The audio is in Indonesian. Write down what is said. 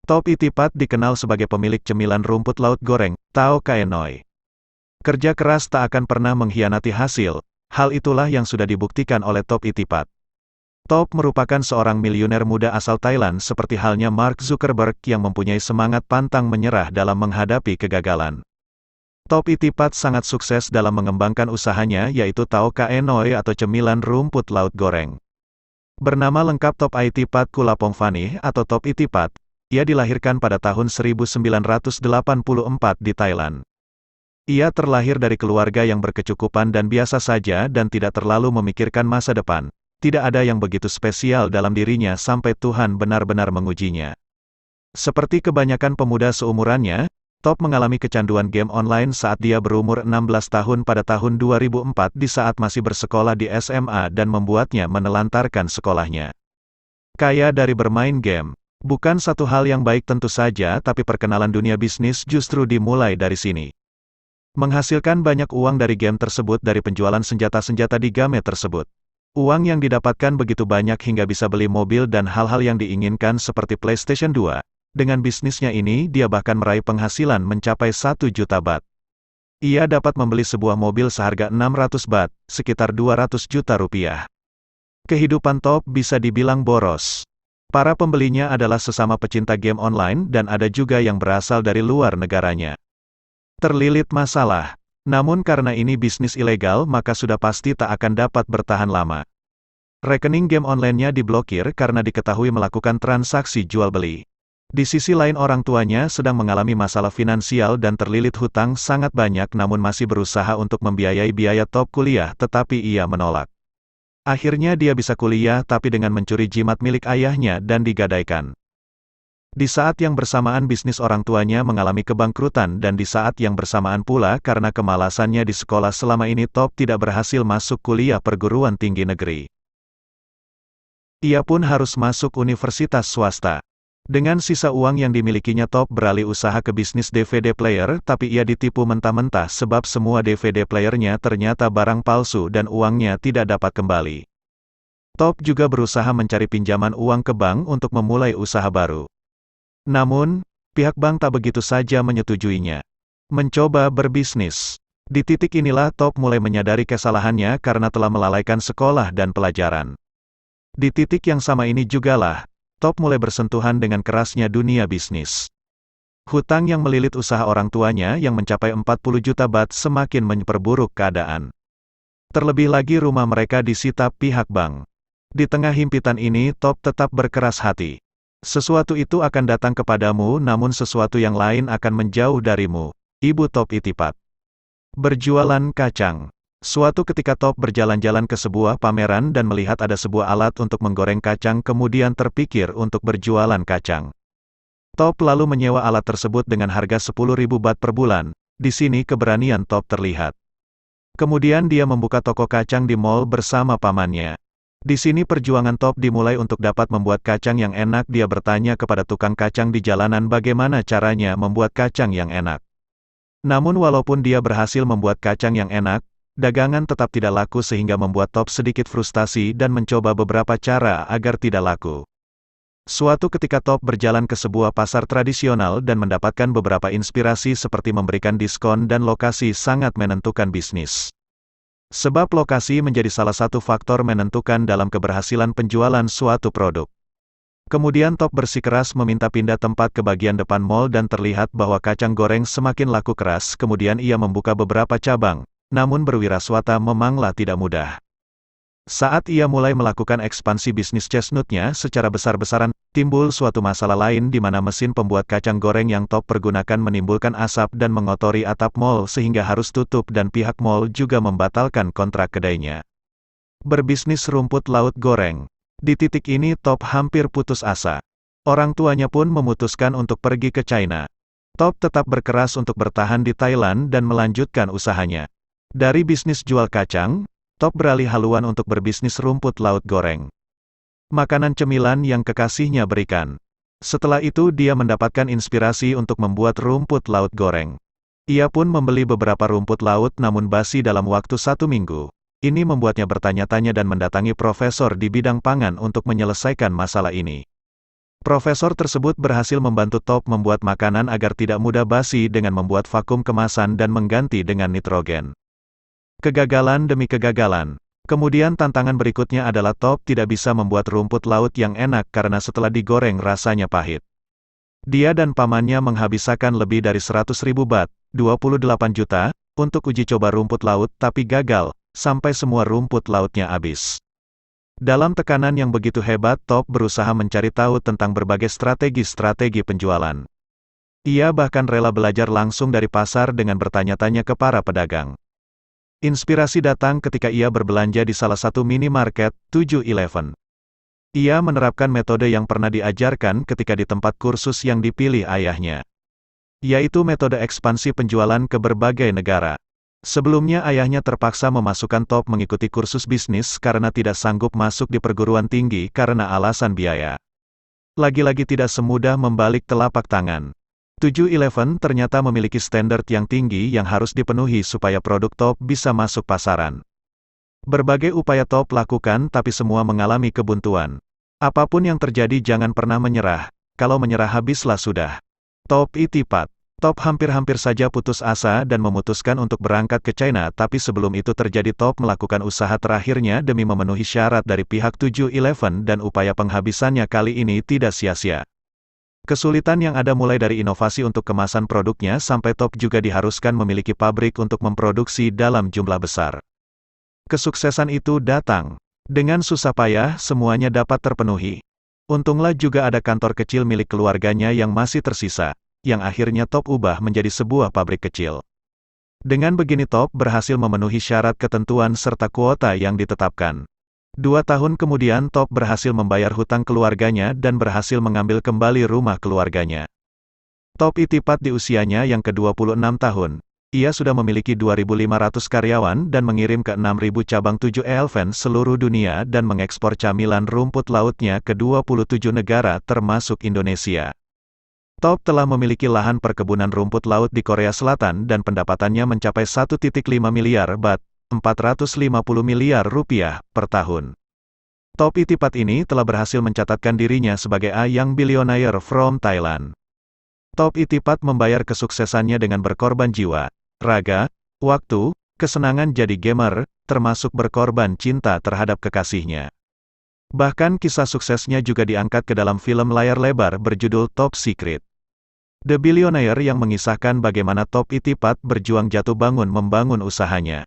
Top Itipat dikenal sebagai pemilik cemilan rumput laut goreng, Tao Kae Noi. Kerja keras tak akan pernah mengkhianati hasil, hal itulah yang sudah dibuktikan oleh Top Itipat. Top merupakan seorang miliuner muda asal Thailand seperti halnya Mark Zuckerberg yang mempunyai semangat pantang menyerah dalam menghadapi kegagalan. Top Itipat sangat sukses dalam mengembangkan usahanya yaitu Tao Kae Noi atau cemilan rumput laut goreng. Bernama lengkap Top Itipat Kulapongfani atau Top Itipat, ia dilahirkan pada tahun 1984 di Thailand. Ia terlahir dari keluarga yang berkecukupan dan biasa saja dan tidak terlalu memikirkan masa depan. Tidak ada yang begitu spesial dalam dirinya sampai Tuhan benar-benar mengujinya. Seperti kebanyakan pemuda seumurannya, Top mengalami kecanduan game online saat dia berumur 16 tahun pada tahun 2004 di saat masih bersekolah di SMA dan membuatnya menelantarkan sekolahnya. Kaya dari bermain game. Bukan satu hal yang baik tentu saja tapi perkenalan dunia bisnis justru dimulai dari sini. Menghasilkan banyak uang dari game tersebut dari penjualan senjata-senjata di game tersebut. Uang yang didapatkan begitu banyak hingga bisa beli mobil dan hal-hal yang diinginkan seperti PlayStation 2. Dengan bisnisnya ini dia bahkan meraih penghasilan mencapai 1 juta baht. Ia dapat membeli sebuah mobil seharga 600 baht, sekitar 200 juta rupiah. Kehidupan Top bisa dibilang boros. Para pembelinya adalah sesama pecinta game online dan ada juga yang berasal dari luar negaranya. Terlilit masalah. Namun karena ini bisnis ilegal maka sudah pasti tak akan dapat bertahan lama. Rekening game online-nya diblokir karena diketahui melakukan transaksi jual beli. Di sisi lain orang tuanya sedang mengalami masalah finansial dan terlilit hutang sangat banyak namun masih berusaha untuk membiayai biaya Top kuliah tetapi ia menolak. Akhirnya dia bisa kuliah tapi dengan mencuri jimat milik ayahnya dan digadaikan. Di saat yang bersamaan bisnis orang tuanya mengalami kebangkrutan dan di saat yang bersamaan pula karena kemalasannya di sekolah selama ini Top tidak berhasil masuk kuliah perguruan tinggi negeri. Ia pun harus masuk universitas swasta. Dengan sisa uang yang dimilikinya Top beralih usaha ke bisnis DVD player tapi ia ditipu mentah-mentah sebab semua DVD playernya ternyata barang palsu dan uangnya tidak dapat kembali. Top juga berusaha mencari pinjaman uang ke bank untuk memulai usaha baru. Namun, pihak bank tak begitu saja menyetujuinya. Mencoba berbisnis. Di titik inilah Top mulai menyadari kesalahannya karena telah melalaikan sekolah dan pelajaran. Di titik yang sama ini jugalah, Top mulai bersentuhan dengan kerasnya dunia bisnis. Hutang yang melilit usaha orang tuanya yang mencapai 40 juta baht semakin memperburuk keadaan. Terlebih lagi rumah mereka disita pihak bank. Di tengah himpitan ini Top tetap berkeras hati. Sesuatu itu akan datang kepadamu namun sesuatu yang lain akan menjauh darimu. Ibu Top Itipat. Berjualan kacang. Suatu ketika Top berjalan-jalan ke sebuah pameran dan melihat ada sebuah alat untuk menggoreng kacang kemudian terpikir untuk berjualan kacang. Top lalu menyewa alat tersebut dengan harga 10.000 baht per bulan. Di sini keberanian Top terlihat. Kemudian dia membuka toko kacang di mall bersama pamannya. Di sini perjuangan Top dimulai untuk dapat membuat kacang yang enak. Dia bertanya kepada tukang kacang di jalanan bagaimana caranya membuat kacang yang enak. Namun walaupun dia berhasil membuat kacang yang enak, dagangan tetap tidak laku sehingga membuat Top sedikit frustasi dan mencoba beberapa cara agar tidak laku. Suatu ketika Top berjalan ke sebuah pasar tradisional dan mendapatkan beberapa inspirasi seperti memberikan diskon dan lokasi sangat menentukan bisnis. Sebab lokasi menjadi salah satu faktor menentukan dalam keberhasilan penjualan suatu produk. Kemudian Top bersikeras meminta pindah tempat ke bagian depan mall dan terlihat bahwa kacang goreng semakin laku keras. Kemudian ia membuka beberapa cabang, namun berwirausaha memanglah tidak mudah. Saat ia mulai melakukan ekspansi bisnis chestnutnya secara besar-besaran, timbul suatu masalah lain di mana mesin pembuat kacang goreng yang Top pergunakan menimbulkan asap dan mengotori atap mall sehingga harus tutup dan pihak mall juga membatalkan kontrak kedainya. Berbisnis rumput laut goreng. Di titik ini Top hampir putus asa. Orang tuanya pun memutuskan untuk pergi ke China. Top tetap berkeras untuk bertahan di Thailand dan melanjutkan usahanya. Dari bisnis jual kacang, Top beralih haluan untuk berbisnis rumput laut goreng. Makanan cemilan yang kekasihnya berikan. Setelah itu dia mendapatkan inspirasi untuk membuat rumput laut goreng. Ia pun membeli beberapa rumput laut namun basi dalam waktu 1 minggu. Ini membuatnya bertanya-tanya dan mendatangi profesor di bidang pangan untuk menyelesaikan masalah ini. Profesor tersebut berhasil membantu Top membuat makanan agar tidak mudah basi dengan membuat vakum kemasan dan mengganti dengan nitrogen. Kegagalan demi kegagalan. Kemudian tantangan berikutnya adalah Top tidak bisa membuat rumput laut yang enak karena setelah digoreng rasanya pahit. Dia dan pamannya menghabiskan lebih dari 100.000 baht, 28 juta, untuk uji coba rumput laut tapi gagal, sampai semua rumput lautnya habis. Dalam tekanan yang begitu hebat, Top berusaha mencari tahu tentang berbagai strategi penjualan. Ia bahkan rela belajar langsung dari pasar dengan bertanya-tanya ke para pedagang. Inspirasi datang ketika ia berbelanja di salah satu minimarket, 7-Eleven. Ia menerapkan metode yang pernah diajarkan ketika di tempat kursus yang dipilih ayahnya, yaitu metode ekspansi penjualan ke berbagai negara. Sebelumnya ayahnya terpaksa memasukkan Top mengikuti kursus bisnis karena tidak sanggup masuk di perguruan tinggi karena alasan biaya. Lagi-lagi tidak semudah membalik telapak tangan. 7-Eleven ternyata memiliki standar yang tinggi yang harus dipenuhi supaya produk Top bisa masuk pasaran. Berbagai upaya Top lakukan tapi semua mengalami kebuntuan. Apapun yang terjadi jangan pernah menyerah, kalau menyerah habislah sudah. Top itipat. Top hampir-hampir saja putus asa dan memutuskan untuk berangkat ke China tapi sebelum itu terjadi Top melakukan usaha terakhirnya demi memenuhi syarat dari pihak 7-Eleven dan upaya penghabisannya kali ini tidak sia-sia. Kesulitan yang ada mulai dari inovasi untuk kemasan produknya sampai Top juga diharuskan memiliki pabrik untuk memproduksi dalam jumlah besar. Kesuksesan itu datang. Dengan susah payah semuanya dapat terpenuhi. Untunglah juga ada kantor kecil milik keluarganya yang masih tersisa, yang akhirnya Top ubah menjadi sebuah pabrik kecil. Dengan begini Top berhasil memenuhi syarat ketentuan serta kuota yang ditetapkan. 2 tahun kemudian Top berhasil membayar hutang keluarganya dan berhasil mengambil kembali rumah keluarganya. Top itipat di usianya yang ke-26 tahun. Ia sudah memiliki 2.500 karyawan dan mengirim ke 6.000 cabang 7-Eleven seluruh dunia dan mengekspor camilan rumput lautnya ke 27 negara termasuk Indonesia. Top telah memiliki lahan perkebunan rumput laut di Korea Selatan dan pendapatannya mencapai 1,5 miliar baht, 450 miliar rupiah, per tahun. Top itipat ini telah berhasil mencatatkan dirinya sebagai a young billionaire from Thailand. Top itipat membayar kesuksesannya dengan berkorban jiwa, raga, waktu, kesenangan jadi gamer, termasuk berkorban cinta terhadap kekasihnya. Bahkan kisah suksesnya juga diangkat ke dalam film layar lebar berjudul Top Secret. The Billionaire yang mengisahkan bagaimana Top itipat berjuang jatuh bangun membangun usahanya.